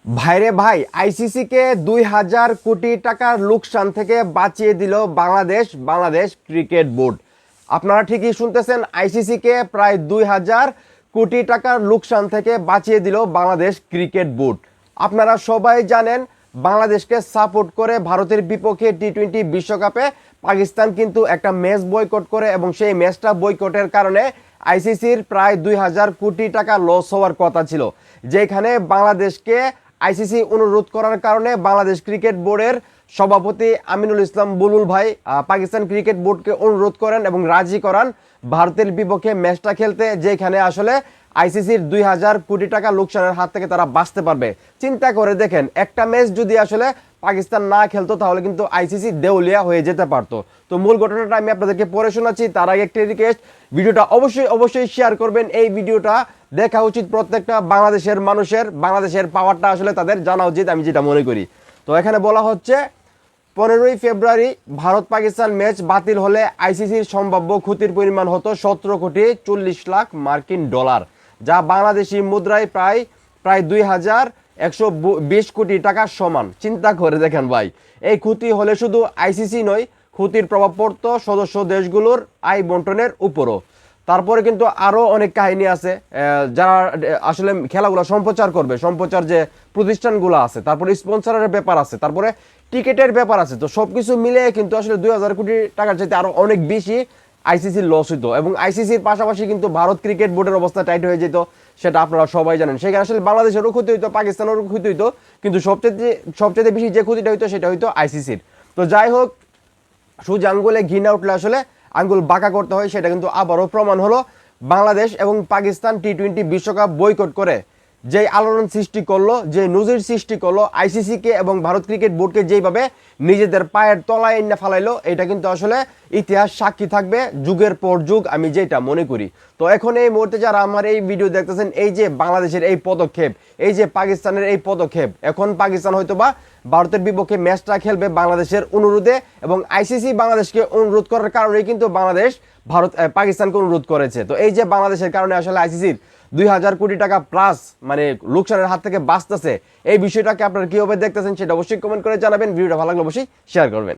ভাইরে ভাই, আইসিসি কে ২,০০০ কোটি টাকার লোকসান থেকে বাঁচিয়ে দিল বাংলাদেশ ক্রিকেট বোর্ড। আপনারা ঠিকই শুনতেছেন, আইসিসি কে প্রায় ২,০০০ কোটি টাকার লোকসান থেকে বাঁচিয়ে দিল বাংলাদেশ ক্রিকেট বোর্ড। আপনারা সবাই জানেন, বাংলাদেশকে সাপোর্ট করে ভারতের বিপক্ষে টি-20 বিশ্বকাপে পাকিস্তান কিন্তু একটা ম্যাচ বয়কট করে এবং সেই ম্যাচটা বয়কটের কারণে আইসিসির প্রায় ২,০০০ কোটি টাকা লস হওয়ার কথা ছিল, যেখানে বাংলাদেশকে আইসিসি অনুরোধ করার কারণে বাংলাদেশ ক্রিকেট বোর্ডের সভাপতি আমিনুল ইসলাম বুলবুল ভাই পাকিস্তান ক্রিকেট বোর্ডকে অনুরোধ করেন এবং রাজি করান ভারতের বিপক্ষে ম্যাচটা খেলতে, যেখানে আসলে আইসিসির ২,০০০ কোটি টাকা লোকসানের হাত থেকে তারা বাঁচতে পারবে। চিন্তা করে দেখেন, একটা ম্যাচ যদি আসলে পাকিস্তান না খেলতো তাহলে কিন্তু আইসিসি দেউলিয়া হয়ে যেতে পারতো। তো মূল ঘটনাটা আমি আপনাদেরকে পড়ে শোনাচ্ছি, তার আগে একটি রিকোয়েস্ট, ভিডিওটা অবশ্যই শেয়ার করবেন। এই ভিডিওটা দেখা উচিত প্রত্যেকটা বাংলাদেশের মানুষের, বাংলাদেশের পাওয়ারটা আসলে তাদের জানা উচিত, আমি যেটা মনে করি। তো এখানে বলা হচ্ছে, 15ই ফেব্রুয়ারি ভারত পাকিস্তান ম্যাচ বাতিল হলে আইসিসির সম্ভাব্য ক্ষতির পরিমাণ হতো 17,40,00,000 যা বাংলাদেশি মুদ্রায় প্রায় 2,120 কোটি টাকার সমান। চিন্তা করে দেখেন ভাই, এই ক্ষতি হলে শুধু আইসিসি নয়, ক্ষতির প্রভাব পড়তো সদস্য দেশগুলোর আয় বন্টনের উপরও। তারপরে কিন্তু আরও অনেক কাহিনী আছে, যারা আসলে খেলাগুলো সম্প্রচার করবে, সম্প্রচার যে প্রতিষ্ঠানগুলো আছে, তারপরে স্পন্সরের ব্যাপার আছে, তারপরে টিকিটের ব্যাপার আছে। তো সব কিছু মিলে কিন্তু আসলে 2,000 কোটি টাকার চাইতে আরও অনেক বেশি আইসিসির লস হইতো, এবং আইসিসির পাশাপাশি কিন্তু ভারত ক্রিকেট বোর্ডের অবস্থা টাইট হয়ে যেত, সেটা আপনারা সবাই জানেন। সেখানে আসলে বাংলাদেশেরও ক্ষতি হইতো, পাকিস্তানেরও ক্ষতি হইতো, কিন্তু সবচেয়ে বেশি যে ক্ষতিটা হইতো সেটা হইতো আইসিসির। তো যাই হোক, সোজা আঙ্গুলে ঘি না উঠলে আসলে আঙ্গুল বাঁকা করতে হয়, সেটা কিন্তু আবারও প্রমাণ হলো। বাংলাদেশ এবং পাকিস্তান টি-20 বিশ্বকাপ বয়কট করে যে আলোড়ন সৃষ্টি করলো, যে নজির সৃষ্টি করলো, আইসিসিকে এবং ভারত ক্রিকেট বোর্ডকে যেইভাবে নিজেদের পায়ের তলায় এনে ফালাইলো, এটা কিন্তু আসলে ইতিহাস সাক্ষী থাকবে যুগের পর যুগ, আমি যেটা মনে করি। তো এখন এই মুহূর্তে যারা আমার এই ভিডিও দেখতেছেন, এই যে বাংলাদেশের এই পদক্ষেপ, এই যে পাকিস্তানের এই পদক্ষেপ, এখন পাকিস্তান হয়তোবা ভারতের বিপক্ষে ম্যাচটা খেলবে বাংলাদেশের অনুরোধে, এবং আইসিসি বাংলাদেশকে অনুরোধ করার কারণেই কিন্তু বাংলাদেশ পাকিস্তানকে অনুরোধ করেছে। তো এই যে বাংলাদেশের কারণে আসলে আইসিসির 2,000 কোটি টাকা প্লাস মানে লোকসানের হাত থেকে বাঁচতেছে, এই বিষয়টাকে আপনারা কিভাবে দেখতেছেন সেটা অবশ্যই কমেন্ট করে জানাবেন। ভিডিওটা ভালো লাগলে অবশ্যই শেয়ার করবেন।